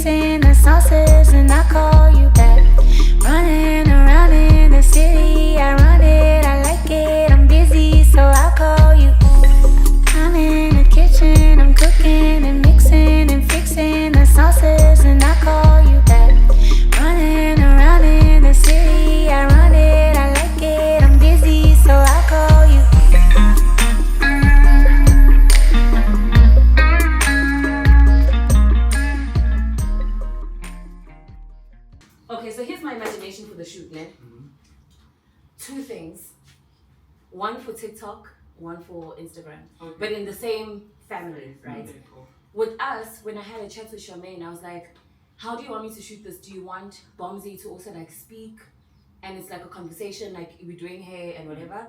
mixing the sauces and I call you back. Running around in the city, I run it, I like it, I'm busy, so I call you. I'm in the kitchen, I'm cooking and mixing and fixing the sauces and I call you back. Running around in the city, I run it, I like it, I'm busy, so I call you. Okay, so here's my imagination for the shoot, ne? Two things. One for TikTok, one for Instagram. Okay. But in the same family, right? Okay, cool. With us, when I had a chat with Charmaine, I was like, how do you want me to shoot this? Do you want Bombsy to also like speak? And it's like a conversation, like we're doing hair and whatever.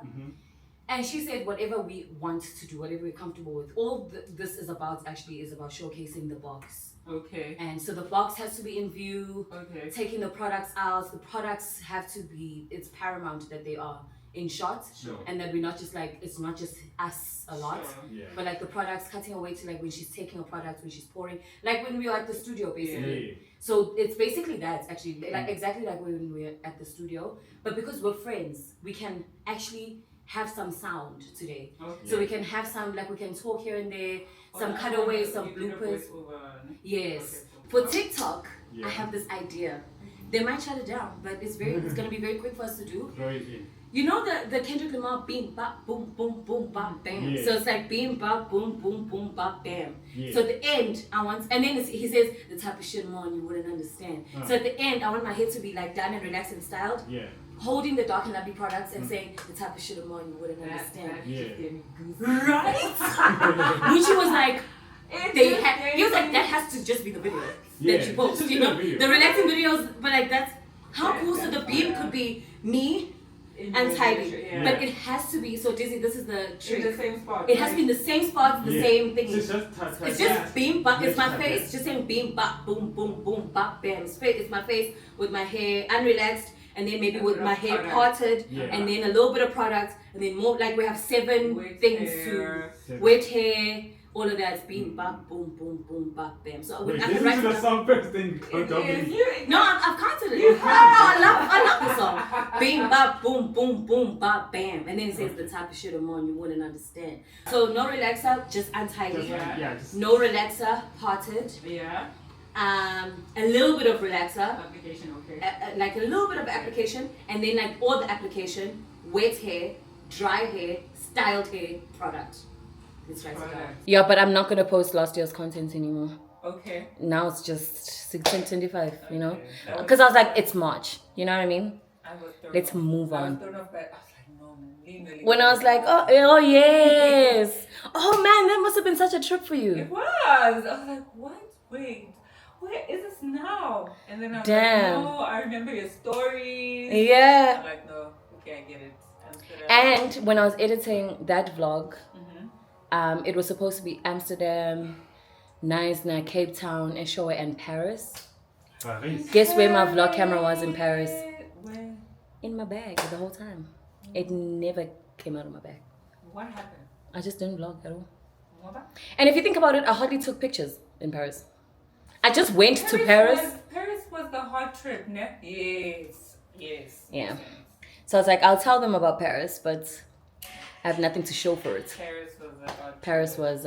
And she said, whatever we want to do, whatever we're comfortable with. All this is about showcasing the box. Okay. And so the box has to be in view. Okay. Taking the products out. The products have to be, it's paramount that they are in shot. Sure. And that we're not just like, it's not just us a lot. Sure. Yeah. But like the products cutting away to like when she's taking a product, when she's pouring. Like when we were at the studio basically. Yeah. So it's basically that actually. Like exactly like when we were at the studio. But because we're friends, we can actually have some sound today. Okay. So we can have some, like we can talk here and there, some cutaways, some bloopers. Yes. Okay, cool. For TikTok, I have this idea. They might shut it down, but it's gonna be very quick for us to do. You know the Kendrick Lamar beam bop boom boom boom bop bam. Yeah. So it's like beam bop boom boom boom bop bam. Yeah. So at the end I want, and then he says the type of shit more and you wouldn't understand. So at the end I want my head to be like done and relaxed and styled. Yeah. Holding the dark and lovely products and saying the type of shit more you wouldn't understand. Right? Gucci was like, he was like, that has to just be the video that you post. You know, the relaxing videos, but like that's how cool. So the beam could be me and tidy, but it has to be. So Dizzy, this is the trick. In the same spot. It has to be in the same spot, the same thing. It's just beam bop. It's my face, just saying beam bop, boom boom boom bop bam. It's my face with my hair unrelaxed. And then maybe with my hair parted, and then a little bit of product, and then more, like we have 7 things to wet hair, all of that. Beam, bop, boom, boom, boom, bop, bam. So I can write the song first thing. No, I've counted it. I love the song. Beam, bop, boom, boom, boom, bop, bam. And then it says the type of shit or more you wouldn't understand. So no relaxer, just untidy. No relaxer, parted. Yeah. A little bit of relaxer, application, okay. Like a little bit of application, and then like all the application, wet hair, dry hair, styled hair, product. It's right. Yeah, but I'm not gonna post last year's content anymore. Okay. Now it's just 1625, you know, because I was like, it's March, you know what I mean? Let's move on. When I was like, oh yes, oh man, that must have been such a trip for you. It was. I was like, what? Wait. Where is this now? And then I was like, no, I remember your stories. Yeah. I'm like, no, okay, I get it. And when I was editing that vlog, it was supposed to be Amsterdam, Nice, Cape Town, Eshowe, and Paris. Guess where my vlog camera was in Paris? Where? In my bag the whole time. It never came out of my bag. What happened? I just didn't vlog at all. What? And if you think about it, I hardly took pictures in Paris. I just went to Paris. Paris was the hot trip, ne? Yes. Yeah. So I was like, I'll tell them about Paris, but I have nothing to show for it. Paris was the hot trip. Paris was,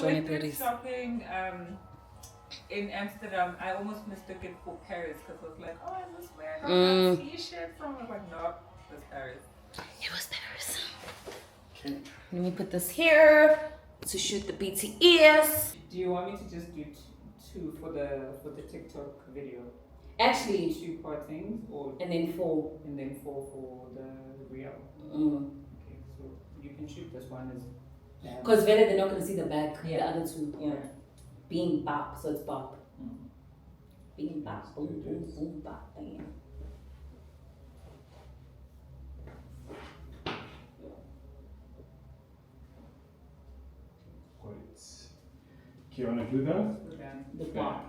when you went shopping in Amsterdam, I almost mistook it for Paris because I was like, oh, I was wearing a t-shirt from, I was like, no, it was Paris. It was Paris. Okay. Let me put this here to shoot the BTS. Do you want me to just do 2 for the TikTok video? Actually, 2 part things, or and then 4 for the real. Okay, so you can shoot this one as because they're not gonna see the back. The other 2, beam bop, so it's bop. Beam bop, boom boom boom bop, bam. Do you want to do that? The bop.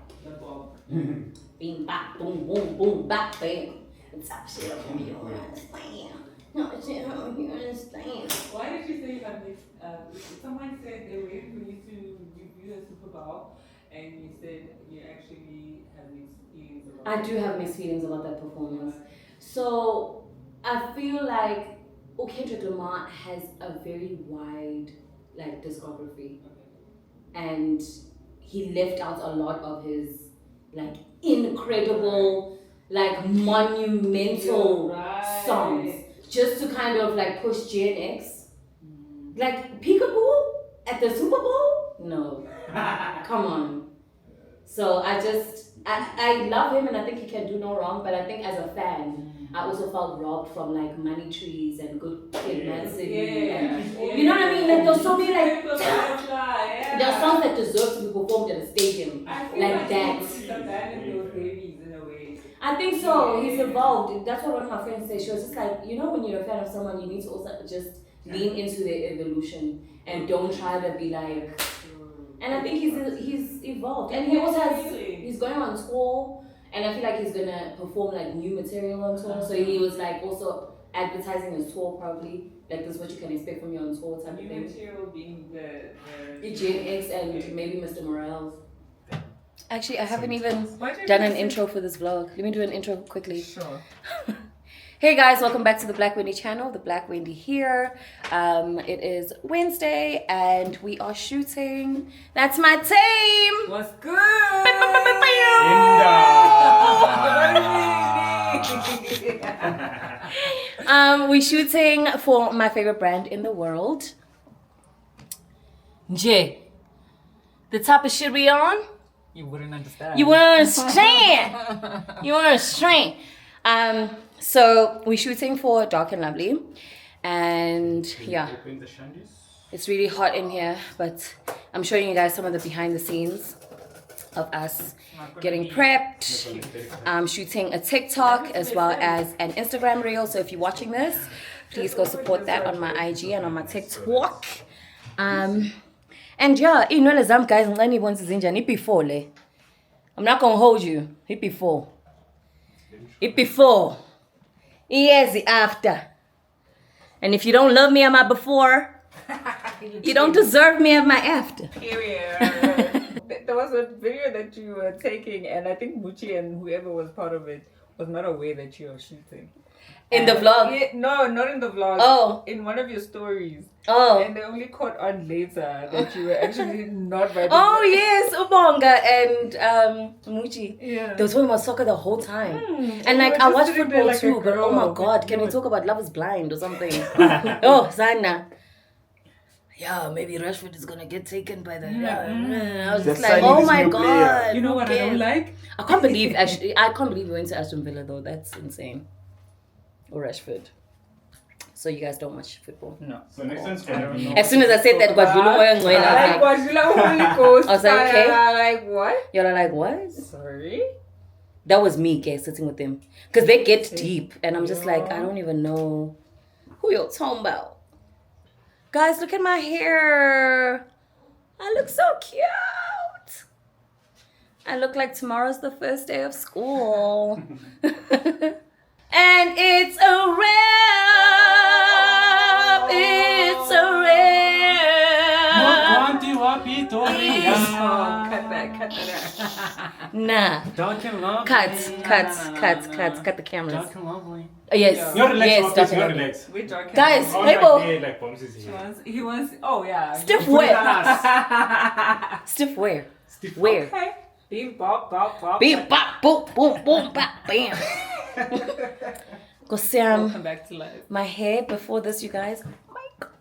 Beam bop, boom boom boom bop, bam. It's actually up from you understand. No, it's you understand. Why did you say you had mixed? Someone said they were waiting for you to review a Super Bowl, And you said you actually have mixed feelings about I do have mixed feelings about that performance. So I feel like Kendrick Lamar has a very wide like discography, and he left out a lot of his like incredible, like monumental songs just to kind of like push Gen X. Like Peekaboo at the Super Bowl? No. Come on. So I love him and I think he can do no wrong, but I think as a fan, I also felt robbed from like Money Trees and Good Kid, Mad City. You know what I mean? Like there's so many like there are songs that deserve to be performed at a stadium like that. I think so. He's evolved. That's what one of my friends said. She was just like, you know, when you're a fan of someone, you need to also just lean into their evolution and don't try to be like. And I think he's evolved, and he also has he's going on tour, and I feel like he's gonna perform like new material on tour. So he was like also advertising his tour probably. Like this is what you can expect from me on tour type of thing. New material being the Gen X and maybe Mr. Morales. Actually, I haven't even done an intro for this vlog. Let me do an intro quickly. Sure. Hey guys, welcome back to the Black Wendy channel. The Black Wendy here. It is Wednesday and we are shooting. That's my team. What's good? We're shooting for my favorite brand in the world. J. The type of shit we on. You wouldn't understand. You wouldn't understand. You wouldn't understand. So we're shooting for Dark and Lovely, and yeah, it's really hot in here, but I'm showing you guys some of the behind the scenes of us getting prepped, shooting a TikTok as well as an Instagram reel. So if you're watching this, please go support that on my IG and on my TikTok. And yeah, inwele zam guys ngani bonke zinjani before le. I'm not gonna hold you. It before. Yes, after. And if you don't love me at my before, you don't deserve me at my after. There was a video that you were taking, and I think Bucci and whoever was part of it was not aware that you were shooting. In the vlog? No, not in the vlog. Oh. In one of your stories. Oh. And they only caught on later that you were actually not vibing. Oh, yes, Ubonga and Muchi. Yeah. They were talking about soccer the whole time. And like, I watch football like too, but oh my God, can we talk about Love is Blind or something? Oh, Zana. Yeah, maybe Rashford is gonna get taken by the. I was just like, oh my God. You know what I don't like? I can't believe we went to Aston Villa though. That's insane. Or Rashford. So you guys don't watch football? No. So next time, as soon as I said that, I was like, okay. Like what? Y'all are like, what? Sorry? That was me, guys, sitting with them. Because they get deep. And I'm just like, I don't even know who you're talking about. Guys, look at my hair. I look so cute. I look like tomorrow's the first day of school. And it's a wrap. It's a wrap. Cut that out. Nah. Dark and lovely. Cut the cameras. Dark and lovely. Yes. You're relaxed, Yes, Marcus, you're definitely. relaxed. We're dark. Guys, Oh, people. yeah, like bombs is here. He wants. Oh yeah. Stiff where? Stiff where? Where? Okay. Beep bop bop bop. Beep bop boom boom boom bop bam. Go Sam. Welcome back to life. My hair before this, you guys. Oh my God.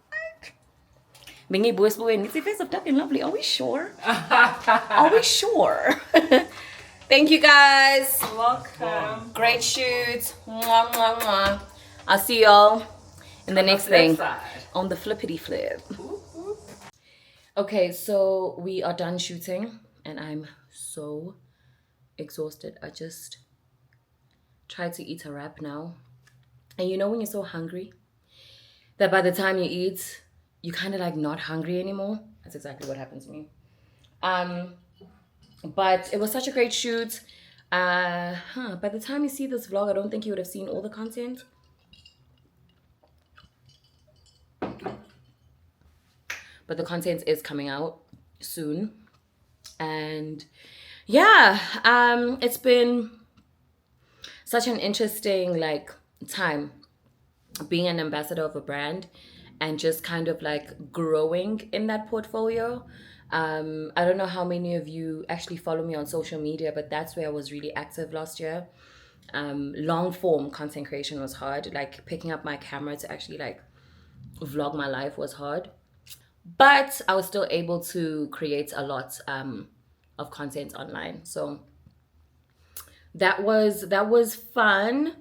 Bingy boys boy, it's the face of Dark and Lovely. Are we sure? Are we sure? Thank you guys. Welcome. Great shoot. Mwah, mwah, mwah. I'll see y'all in the next thing. On the flippity flip. Okay, so we are done shooting and I'm so exhausted. I just tried to eat a wrap now. And you know when you're so hungry that by the time you eat, you kind of like not hungry anymore? That's exactly what happened to me. But it was such a great shoot. By the time you see this vlog, I don't think you would have seen all the content. But the content is coming out soon. And yeah, it's been such an interesting like time being an ambassador of a brand and just kind of like growing in that portfolio. I don't know how many of you actually follow me on social media, but that's where I was really active last year. Long form content creation was hard. Like picking up my camera to actually like vlog my life was hard. But I was still able to create a lot of content online. So that was fun.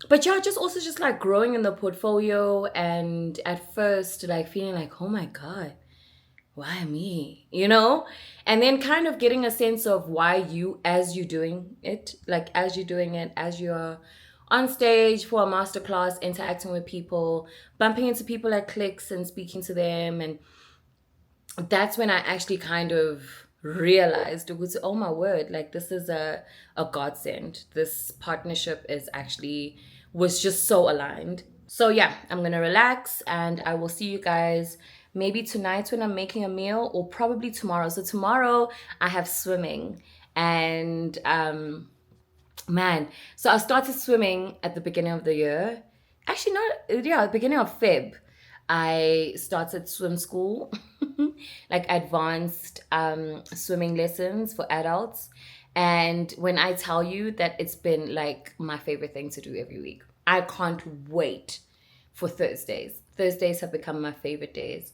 But yeah, just also just like growing in the portfolio and at first like feeling like, oh my God, why me? You know? And then kind of getting a sense of why you as you're doing it, like as you're doing it, as you're on stage for a masterclass, interacting with people, bumping into people at clicks and speaking to them. And that's when I actually kind of realized, oh my word, like this is a godsend. This partnership is actually was just so aligned. So yeah, I'm gonna relax and I will see you guys maybe tonight when I'm making a meal or probably tomorrow. So tomorrow I have swimming and man, so I started swimming at the beginning of the year. Actually, not, yeah, beginning of Feb. I started swim school, like advanced swimming lessons for adults. And when I tell you that it's been like my favorite thing to do every week, I can't wait for Thursdays. Thursdays have become my favorite days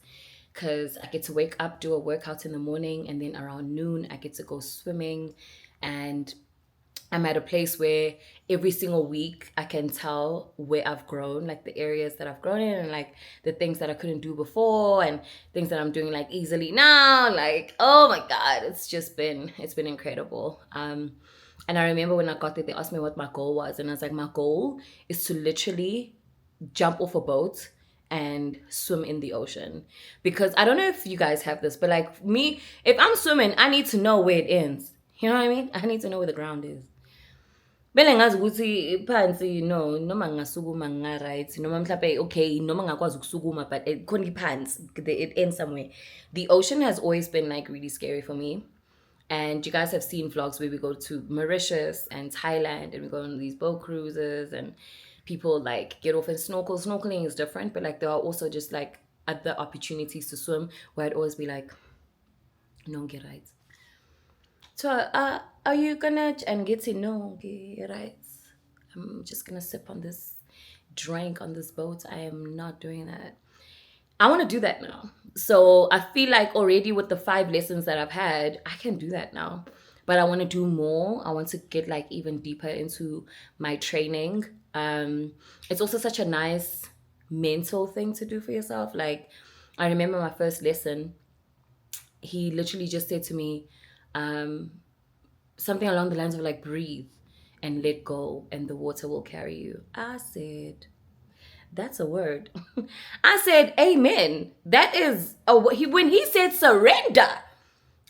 because I get to wake up, do a workout in the morning, and then around noon, I get to go swimming. And I'm at a place where every single week I can tell where I've grown, like the areas that I've grown in and like the things that I couldn't do before and things that I'm doing like easily now. Like, oh my God, it's been incredible. And I remember when I got there, they asked me what my goal was. And I was like, my goal is to literally jump off a boat and swim in the ocean. Because I don't know if you guys have this, but like me, if I'm swimming, I need to know where it ends. You know what I mean? I need to know where the ground is. Bele ngazi ukuthi phansi no noma ngasukuma nga-right noma mhlawumbe okay noma ngakwazi ukusukuma but khona iphansi it ends somewhere. The ocean has always been like really scary for me. And you guys have seen vlogs where we go to Mauritius and Thailand and we go on these boat cruises and people like get off and snorkel. Snorkeling is different, but like there are also just like other opportunities to swim where I'd always be like, no, get right. So, are you gonna and get to know, okay, right? I'm just gonna sip on this drink on this boat. I am not doing that. I want to do that now. So I feel like already with the 5 lessons that I've had, I can do that now. But I want to do more. I want to get like even deeper into my training. It's also such a nice mental thing to do for yourself. Like I remember my first lesson, he literally just said to me, something along the lines of like breathe and let go and the water will carry you. I said, that's a word. I said, amen. That is when he said surrender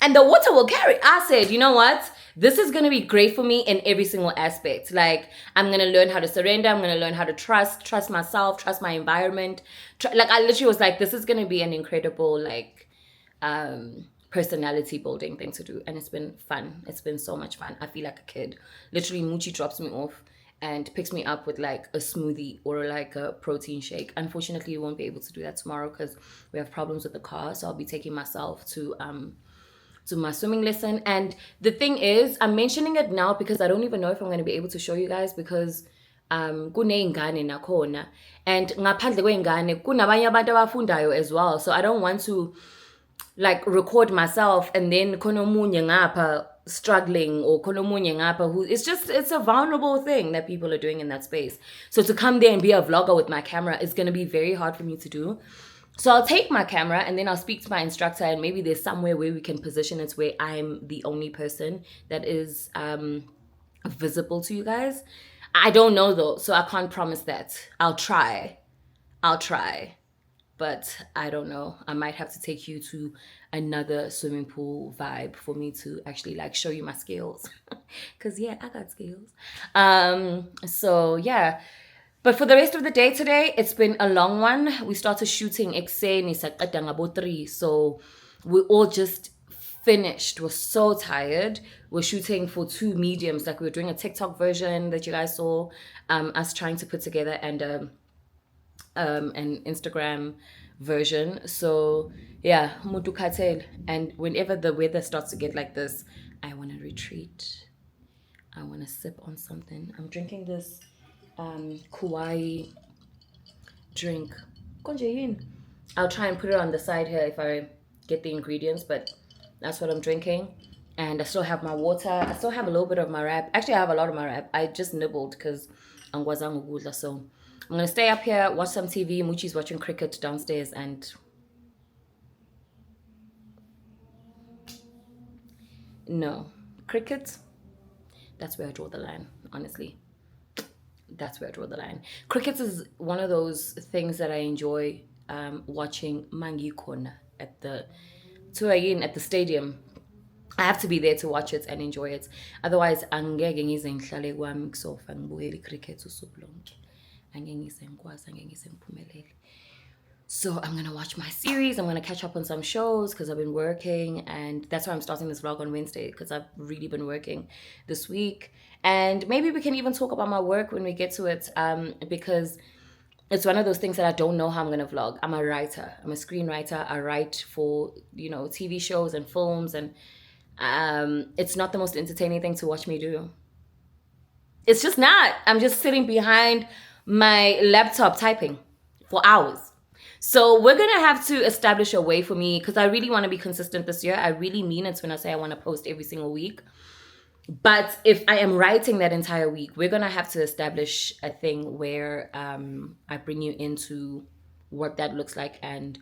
and the water will carry. I said, you know what? This is going to be great for me in every single aspect. Like I'm going to learn how to surrender. I'm going to learn how to trust myself, trust my environment. Like I literally was like, this is going to be an incredible like, personality building thing to do, and it's been fun. It's been so much fun. I feel like a kid. Literally Moochie drops me off and picks me up with like a smoothie or like a protein shake. Unfortunately, we won't be able to do that tomorrow because we have problems with the car, so I'll be taking myself to my swimming lesson. And the thing is, I'm mentioning it now because I don't even know if I'm going to be able to show you guys because kuney'ngane nakhona and ngaphandle kwey'ngane kunabanye abantu abafundayo as well, so I don't want to like record myself and then konomunye ngapha struggling or konomunye ngapha who it's a vulnerable thing that people are doing in that space. So to come there and be a vlogger with my camera is going to be very hard for me to do. So I'll take my camera and then I'll speak to my instructor and maybe there's somewhere where we can position it where I'm the only person that is visible to you guys. I don't know though, so I can't promise that. I'll try. But I don't know. I might have to take you to another swimming pool vibe for me to actually like show you my skills. Because yeah, I got skills. So yeah. But for the rest of the day today, it's been a long one. We started shooting ekuseni saqeda ngabo 3. So we're all just finished, was so tired. We're shooting for 2 mediums. Like we were doing a TikTok version that you guys saw, us trying to put together, and an Instagram version. So yeah, mutu katel. And whenever the weather starts to get like this, I want to retreat. I want to sip on something. I'm drinking this Kauai drink. I'll try and put it on the side here if I get the ingredients, but that's what I'm drinking. And I still have my water. I still have a little bit of my wrap. Actually, I have a lot of my wrap. I just nibbled because I'm ngwazang, so I'm gonna stay up here, watch some TV. Muchi's watching cricket downstairs, and no, cricket, that's where I draw the line, honestly. That's where I draw the line. Cricket is one of those things that I enjoy watching Mangi Kona at the stadium. I have to be there to watch it and enjoy it. Otherwise, angeke ngize ngihlale kwami kusofa ngibukele cricket usuku lonke. Angeke ngize ngikwazi, angeke ngize ngiphumelele. So I'm going to watch my series. I'm going to catch up on some shows because I've been working. And that's why I'm starting this vlog on Wednesday, because I've really been working this week. And maybe we can even talk about my work when we get to it, because it's one of those things that I don't know how I'm going to vlog. I'm a writer. I'm a screenwriter. I write for, TV shows and films. And it's not the most entertaining thing to watch me do. It's just not. I'm just sitting behind my laptop typing for hours. So we're going to have to establish a way for me, because I really want to be consistent this year. I really mean it when I say I want to post every single week. But if I am writing that entire week, we're going to have to establish a thing where I bring you into what that looks like and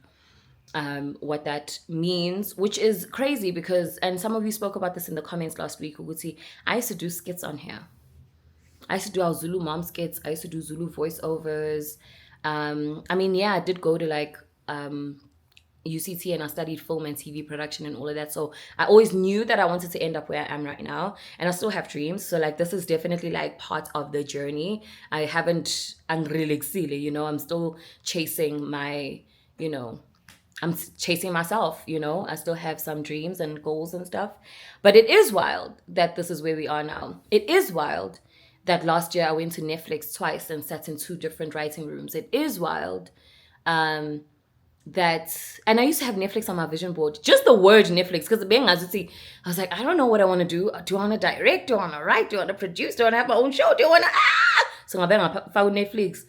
what that means, which is crazy because, and some of you spoke about this in the comments last week, Uguti, I used to do skits on here. I used to do our Zulu mom skits. I used to do Zulu voiceovers. I did go to UCT, and I studied film and TV production and all of that. So I always knew that I wanted to end up where I am right now, and I still have dreams. So this is definitely part of the journey. I haven't I'm still chasing my, I'm chasing myself, I still have some dreams and goals and stuff. But it is wild that this is where we are now. It is wild that last year I went to Netflix twice and sat in 2 different writing rooms. It is wild and I used to have Netflix on my vision board. Just the word Netflix, because I was like, I don't know what I want to do. Do I want to direct? Do I want to write? Do I want to produce? Do I want to have my own show? Do I want to... So I found Netflix.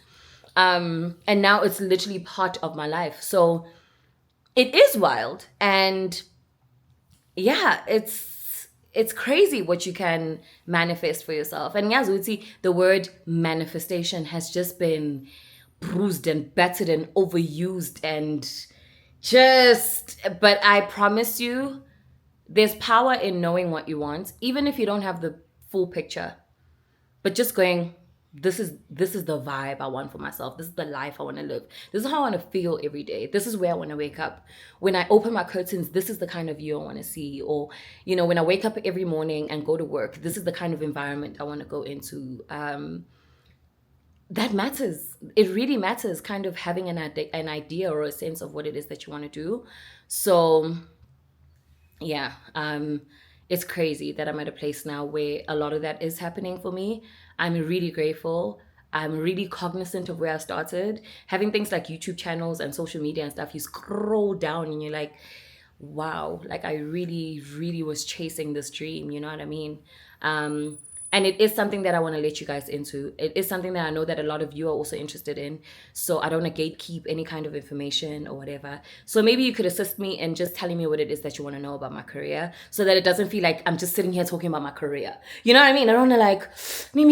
And now it's literally part of my life. So it is wild. And yeah, it's crazy what you can manifest for yourself. And Yazuti, the word manifestation has just been bruised and battered and overused and but I promise you, there's power in knowing what you want, even if you don't have the full picture. But just going, this is the vibe I want for myself. This is the life I want to live. This is how I want to feel every day. This is where I want to wake up. When I open my curtains, this is the kind of view I want to see. Or, when I wake up every morning and go to work, this is the kind of environment I want to go into. That matters. It really matters, kind of having an idea or a sense of what it is that you want to do. So, yeah, it's crazy that I'm at a place now where a lot of that is happening for me. I'm really grateful. I'm really cognizant of where I started. Having things like YouTube channels and social media and stuff, you scroll down and you're like, wow, I really, really was chasing this dream, you know what I mean? And it is something that I want to let you guys into. It is something that I know that a lot of you are also interested in. So I don't want to gatekeep any kind of information or whatever. So maybe you could assist me in just telling me what it is that you want to know about my career, so that it doesn't feel like I'm just sitting here talking about my career. You know what I mean? I don't want to let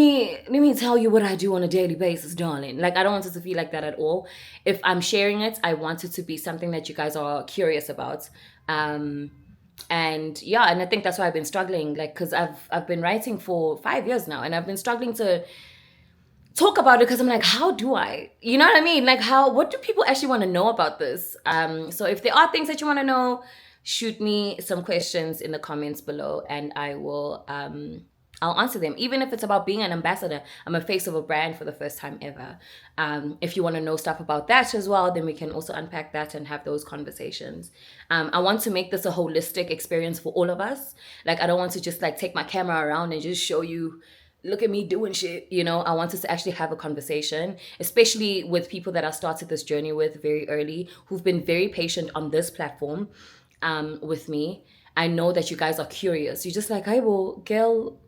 me tell you what I do on a daily basis, darling. I don't want it to feel like that at all. If I'm sharing it, I want it to be something that you guys are curious about. And I think that's why I've been struggling, because I've been writing for 5 years now, and I've been struggling to talk about it because I'm like, how do I? You know what I mean? What do people actually want to know about this? So if there are things that you want to know, shoot me some questions in the comments below, and I will I'll answer them. Even if it's about being an ambassador, I'm a face of a brand for the first time ever. If you want to know stuff about that as well, then we can also unpack that and have those conversations. I want to make this a holistic experience for all of us. Like, I don't want to just like take my camera around and just show you, look at me doing shit. You know, I want us to actually have a conversation, especially with people that I started this journey with very early, who've been very patient on this platform with me. I know that you guys are curious. You're just like, hey, well, girl,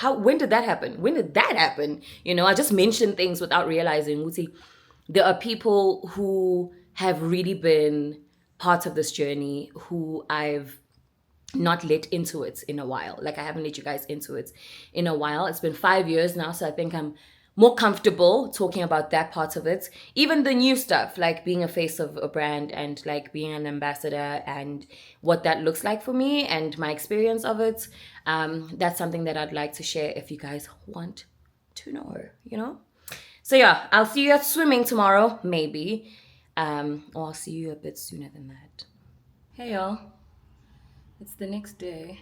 when did that happen? When did that happen? You know, I just mentioned things without realizing, Uzi, there are people who have really been part of this journey who I've not let into it in a while. Like, I haven't let you guys into it in a while. It's been 5 years now, so I think I'm more comfortable talking about that part of it. Even the new stuff, like being a face of a brand and like being an ambassador and what that looks like for me and my experience of it. That's something that I'd like to share if you guys want to know, you know? So yeah, I'll see you at swimming tomorrow, maybe. Or I'll see you a bit sooner than that. Hey y'all, it's the next day.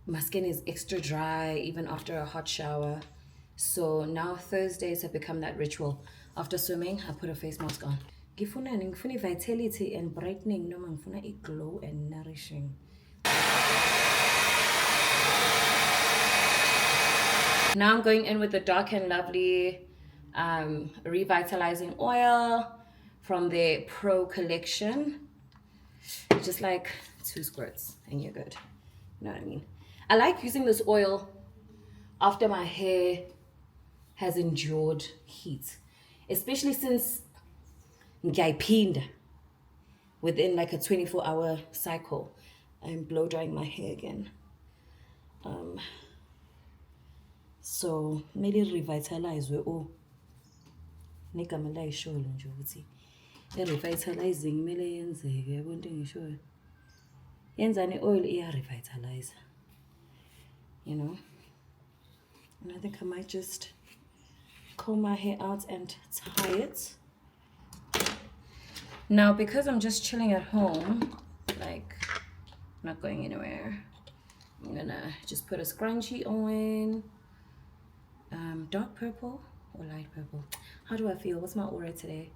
My skin is extra dry even after a hot shower. So now Thursdays have become that ritual. After swimming, I put a face mask on. Ngifuna vitality and brightening, noma ngifuna a glow and nourishing. Now I'm going in with the Dark and Lovely revitalizing oil from their Pro collection. Just like 2 squirts and you're good. You know what I mean? I like using this oil after my hair has endured heat, especially since ngiyayiphinda within like a 24-hour cycle. I'm blow drying my hair again. So maybe revitalize we negama la isho nje ukuthi revitalizing kumele yenzeke yabo into engisho yenzani oil iya revitalize, you know. And I think I might just comb my hair out and tie it. Now, because I'm just chilling at home, like not going anywhere, I'm gonna just put a scrunchie on. Dark purple or light purple? How do I feel? What's my aura today?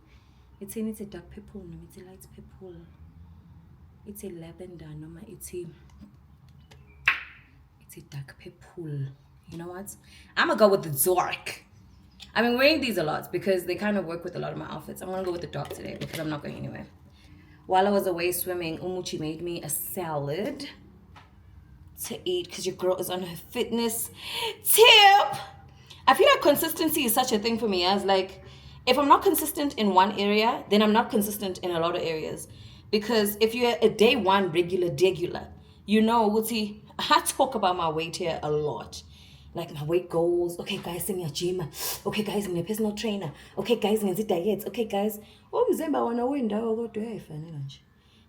It's a dark purple, no, it's a light purple. It's a lavender, no, it's a dark purple. You know what? I'm gonna go with the dark. I've been wearing these a lot because they kind of work with a lot of my outfits. I'm gonna go with the dark today because I'm not going anywhere. While I was away swimming, Umuchi made me a salad to eat because your girl is on her fitness tip. I feel like consistency is such a thing for me. As like, if I'm not consistent in one area, then I'm not consistent in a lot of areas. Because if you're a day one regular, you know, Wuti, I talk about my weight here a lot. Like my weight goals. Okay, guys, send me a gym. Okay, guys, I'm a personal trainer. Okay, guys, I'm a diet. Okay, guys,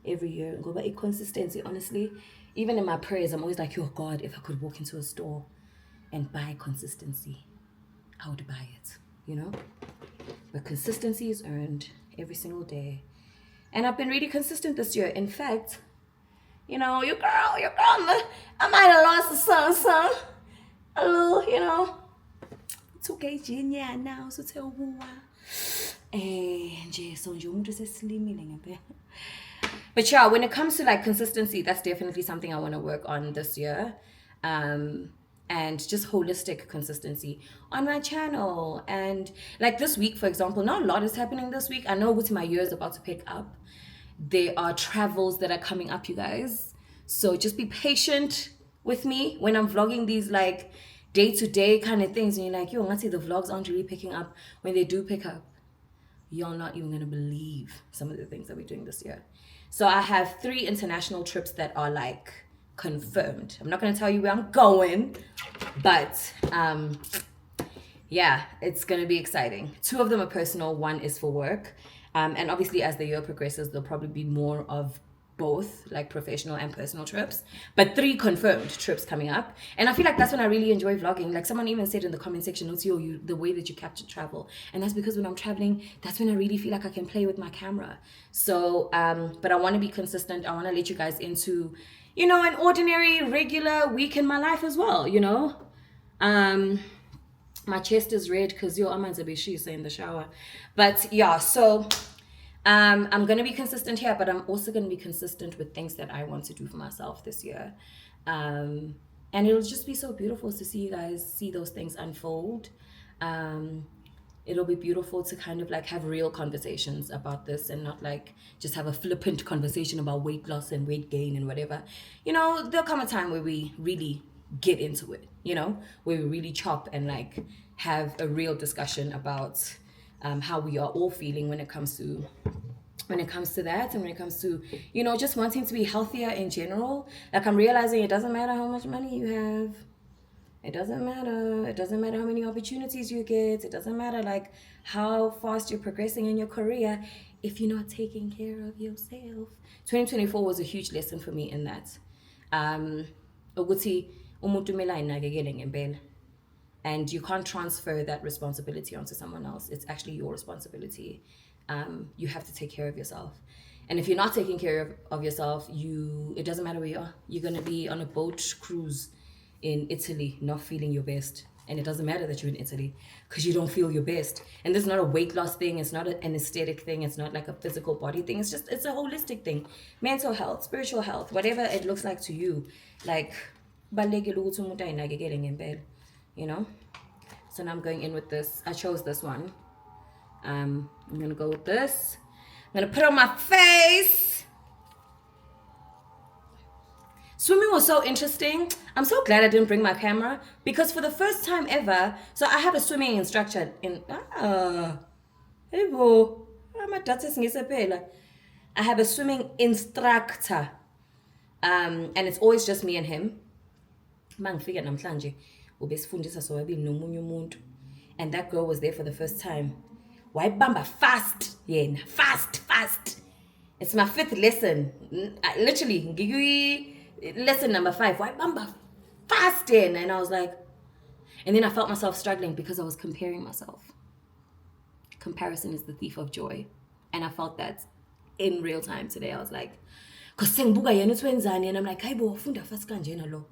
every year. Go by consistency. Honestly, even in my prayers, I'm always like, oh God, if I could walk into a store and buy consistency, I would buy it, you know? But consistency is earned every single day. And I've been really consistent this year. In fact, you know, your girl, I might have lost some. A little, you know. 2 kg now, so tell me. But yeah, when it comes to like consistency, that's definitely something I want to work on this year. And just holistic consistency on my channel. And like this week, for example, not a lot is happening this week. I know what my year is about to pick up. There are travels that are coming up, you guys. So just be patient with me when I'm vlogging these like day-to-day kind of things. And you're like, yo, let's see, the vlogs aren't really picking up. When they do pick up, you're not even gonna believe some of the things that we're doing this year. So I have 3 international trips that are like confirmed. I'm not gonna tell you where I'm going, but yeah, it's gonna be exciting. 2 of them are personal, 1 is for work. And obviously as the year progresses, there'll probably be more of both, like professional and personal trips, but 3 confirmed trips coming up. And I feel like that's when I really enjoy vlogging. Like someone even said in the comment section, it's you, the way that you capture travel. And that's because when I'm traveling, that's when I really feel like I can play with my camera. So but I want to be consistent. I want to let you guys into, you know, an ordinary regular week in my life as well, you know. My chest is red because I'm a bit in the shower. But yeah, so I'm gonna be consistent here, but I'm also gonna be consistent with things that I want to do for myself this year. And it'll just be so beautiful to see you guys see those things unfold. It'll be beautiful to kind of like have real conversations about this and not like just have a flippant conversation about weight loss and weight gain and whatever. There'll come a time where we really get into it, where we really chop and like have a real discussion about how we are all feeling when it comes to that, and when it comes to just wanting to be healthier in general. Like, I'm realizing it doesn't matter how much money you have. It doesn't matter. It doesn't matter how many opportunities you get. It doesn't matter like how fast you're progressing in your career if you're not taking care of yourself. 2024 was a huge lesson for me in that. Ukuthi umuntu kumele ayinakekele ngempela. And you can't transfer that responsibility onto someone else. It's actually your responsibility. You have to take care of yourself. And if you're not taking care of yourself, it doesn't matter where you are. You're going to be on a boat cruise in Italy, not feeling your best. And it doesn't matter that you're in Italy because you don't feel your best. And this is not a weight loss thing. It's not an aesthetic thing. It's not like a physical body thing. It's a holistic thing. Mental health, spiritual health, whatever it looks like to you. Like, So now I'm going in with this. I chose this one. I'm going to go with this. I'm going to put it on my face. Swimming was so interesting. I'm so glad I didn't bring my camera because for the first time ever, so I have a swimming instructor I have a swimming instructor. And it's always just me and him. And that girl was there for the first time. Why bamba fast? Yeah, fast. It's my 5th lesson. Literally, lesson number 5. Why bamba fast? And I was like, and then I felt myself struggling because I was comparing myself. Comparison is the thief of joy. And I felt that in real time today. I was like, because sengibuka yena uthwenzani, and I'm like, hayi bo ufunda fast kanjena lo.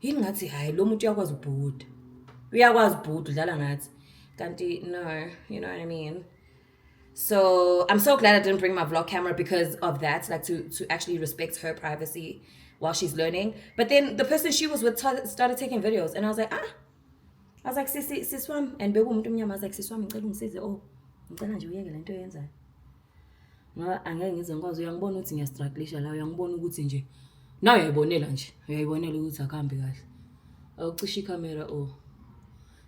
Yini ngathi hayi lo muntu uyakwazi ubhuda. Uyakwazi ubhuda udlala ngathi. Kanti no, you know what I mean? So I'm so glad I didn't bring my vlog camera because of that, like to actually respect her privacy while she's learning. But then the person she was with started taking videos, and I was like, siswam, and beku umuntu omnyama, I was like, siswam ngicela ungisize. Oh, ngicela nje uyeke lento oyenzayo. Ngoba angeke ngize ngikwazi, uyangibona ukuthi ngiyastrugglisha la, uyangibona ukuthi nje nawe uyayibonela ukuthi akuhambi kahle. Awucisha icamera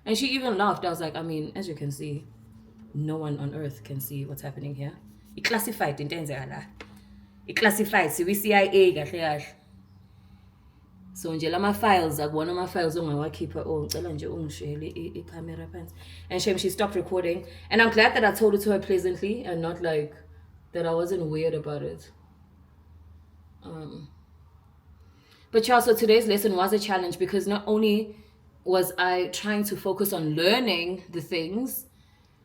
And she even laughed. I was like, I mean, as you can see, no one on earth can see what's happening here. It classified into enzeka. It classified. So we CIA kahle. So nje lama files akuwona ama files ongawakhipha ngicela nje ungishele I-camera phansi. And she stopped recording. And I'm glad that I told it to her pleasantly and not like that I wasn't weird about it. But yeah, so today's lesson was a challenge because not only was I trying to focus on learning the things,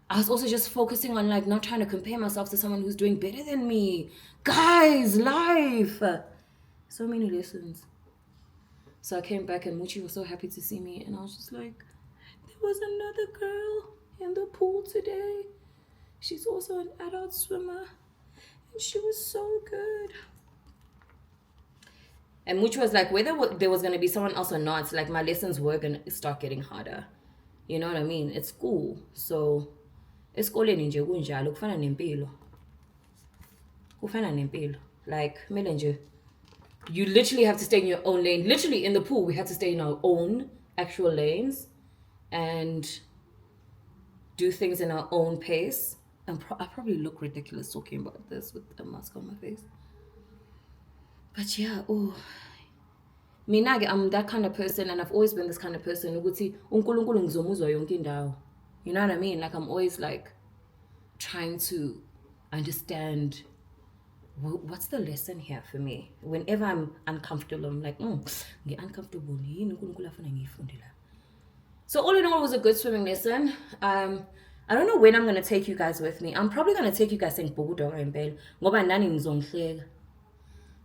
I was also just focusing on like not trying to compare myself to someone who's doing better than me. Guys, life. So many lessons. So I came back and Muchi was so happy to see me, and I was just like, there was another girl in the pool today. She's also an adult swimmer, and she was so good. And Muchi was like, whether there was going to be someone else or not, like my lessons were going to start getting harder. You know what I mean? It's school. So, esikoleni nje kunjalo kufana nempilo. Kufana nempilo. Like, kumele nje, you literally have to stay in your own lane. Literally in the pool, we had to stay in our own actual lanes and do things in our own pace. And I probably look ridiculous talking about this with a mask on my face. But yeah, mina-ke, I'm that kind of person, and I've always been this kind of person. Ukuthi uNkulunkulu ngizomuzwa yonke indawo. You know what I mean? Like, I'm always like trying to understand what's the lesson here for me. Whenever I'm uncomfortable, I'm like, uncomfortable. So all in all, it was a good swimming lesson. I don't know when I'm gonna take you guys with me. I'm probably gonna take you guys in Bogudo and Bell. Ngoba nani ngizongihleka.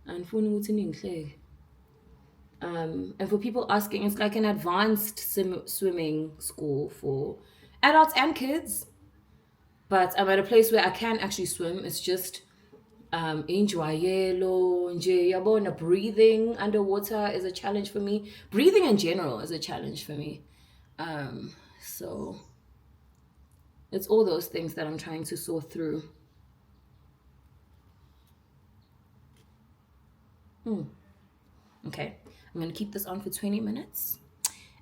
Andifuni ukuthi ningihleke. And for people asking, it's like an advanced swimming school for adults and kids. But I'm at a place where I can actually swim. It's just injwayelo, nje yabona, breathing underwater is a challenge for me. Breathing in general is a challenge for me. So it's all those things that I'm trying to sort through. Okay, I'm gonna keep this on for 20 minutes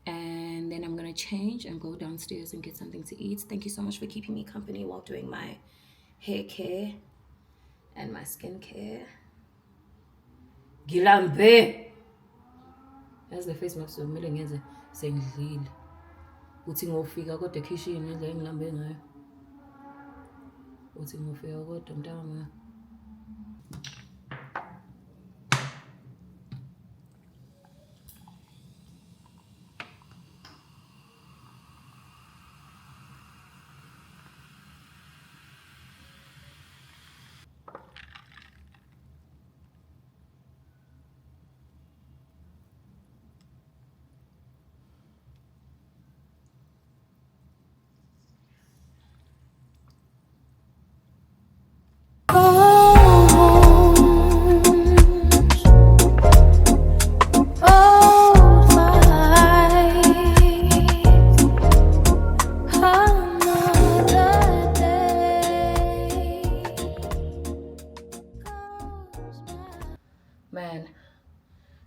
and then I'm gonna change and go downstairs and get something to eat. Thank you so much for keeping me company while doing my hair care and my skin care. Gilambe! As the face mask of milling is saying Lil. Uthi ngofika kodwa ekhishini indlela engilambe ngayo. Uthi ngofika kodwa mntama. Man,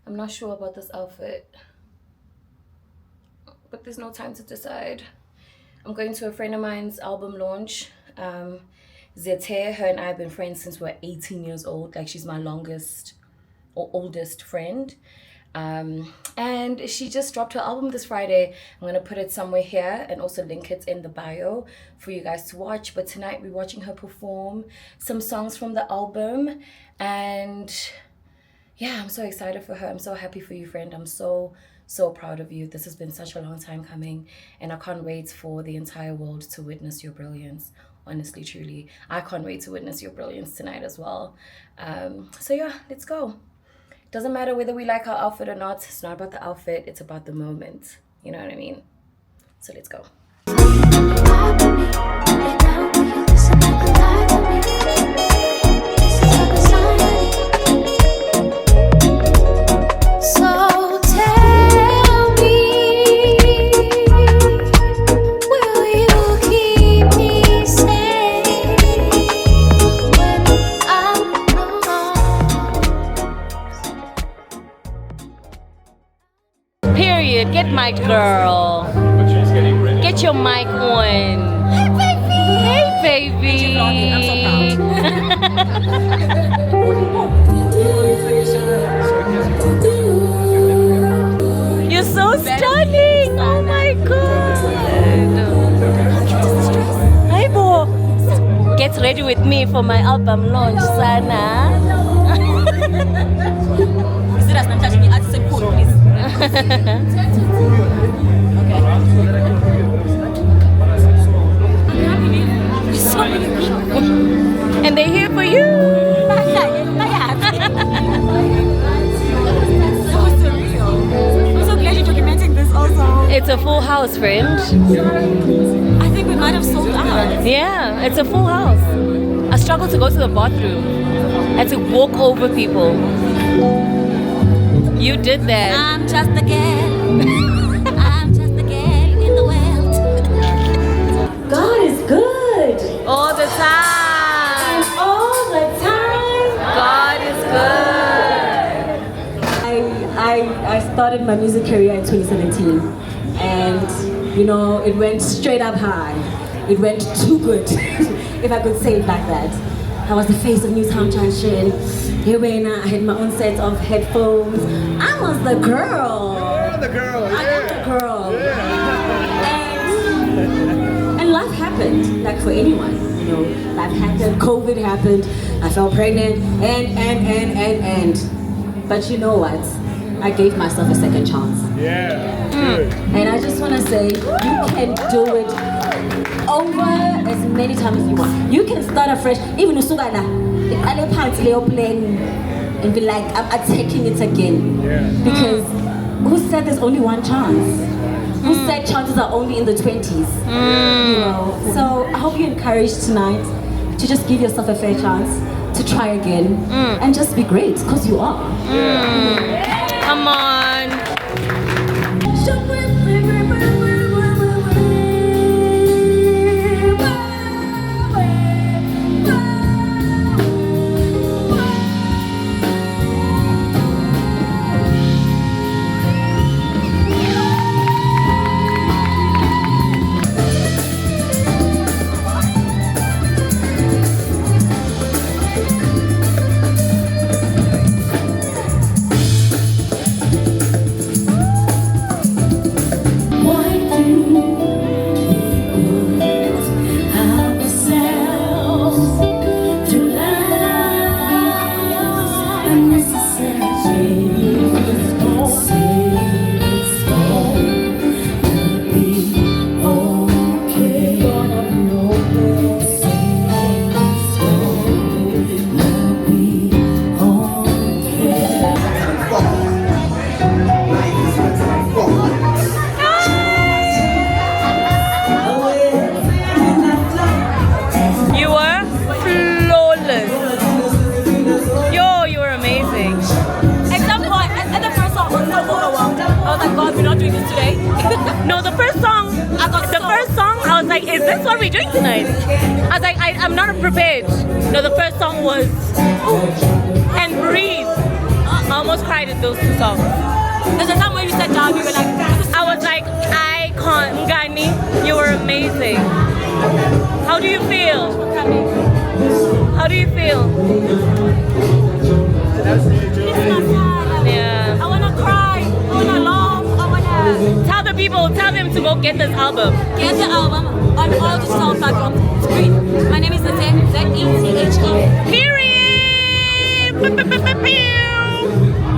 I'm not sure about this outfit, but there's no time to decide. I'm going to a friend of mine's album launch. Zethe, her and I have been friends since we're 18 years old. Like, she's my longest or oldest friend. And she just dropped her album this Friday. I'm gonna put it somewhere here and also link it in the bio for you guys to watch. But tonight we're watching her perform some songs from the album. And yeah, I'm so excited for her. I'm so happy for you, friend. I'm so proud of you. This has been such a long time coming, and I can't wait for the entire world to witness your brilliance. Honestly, truly, I can't wait to witness your brilliance tonight as well. So yeah, let's go. Doesn't matter whether we like our outfit or not. It's not about the outfit, it's about the moment. You know what I mean? So let's go. Period. Get mic, girl. But she's getting ready. Get your mic on. Hey, baby. Hey, baby. I'm so proud. You're so stunning. Oh my god. Hi, Bo. Get ready with me for my album launch, Sana. Is it as I'm touching me at the same point, please? And they're here for you. I'm so glad you're documenting this also. It's a full house, friend. I think we might have sold out. Yeah, it's a full house. I struggled to go to the bathroom. I had to walk over people. You did that. I'm just a girl. I'm just a girl in the world. God is good. All the time. All the time. God is good. I started my music career in 2017, and you know, it went straight up high. It went too good, if I could say it like that. I was the face of Newtown Junction. Here I had my own set of headphones. I was the girl. You're the girl, I am the girl. And life happened, like for anyone. You know, life happened, COVID happened, I fell pregnant, and. But you know what? I gave myself a second chance. Yeah. Good. And I just want to say, you can do it over as many times as you want. You can start afresh, even Usugana. and be like, I'm taking it again. Yeah. Because who said there's only one chance? Who said chances are only in the 20s? You know. So I hope you're encouraged tonight to just give yourself a fair chance to try again and just be great, because you are. Come on. You were flawless. Yo, you were amazing. Except for at the first song, I was so overwhelmed. I was like, God, we're not doing this today. No, the first song, I was like, is this what we're doing tonight? I was like, I'm not prepared. No, the first song was, and Breathe. I almost cried at those two songs. There's a time when you sat down, you were like, I was like, I can't, Ngani, you were amazing. How do you feel? How do you feel? Yeah. I wanna cry, I wanna laugh, I wanna Tell the people, tell them to go get this album. get the album on all digital platforms. It's free. My name is Zethe, Zethe. Period.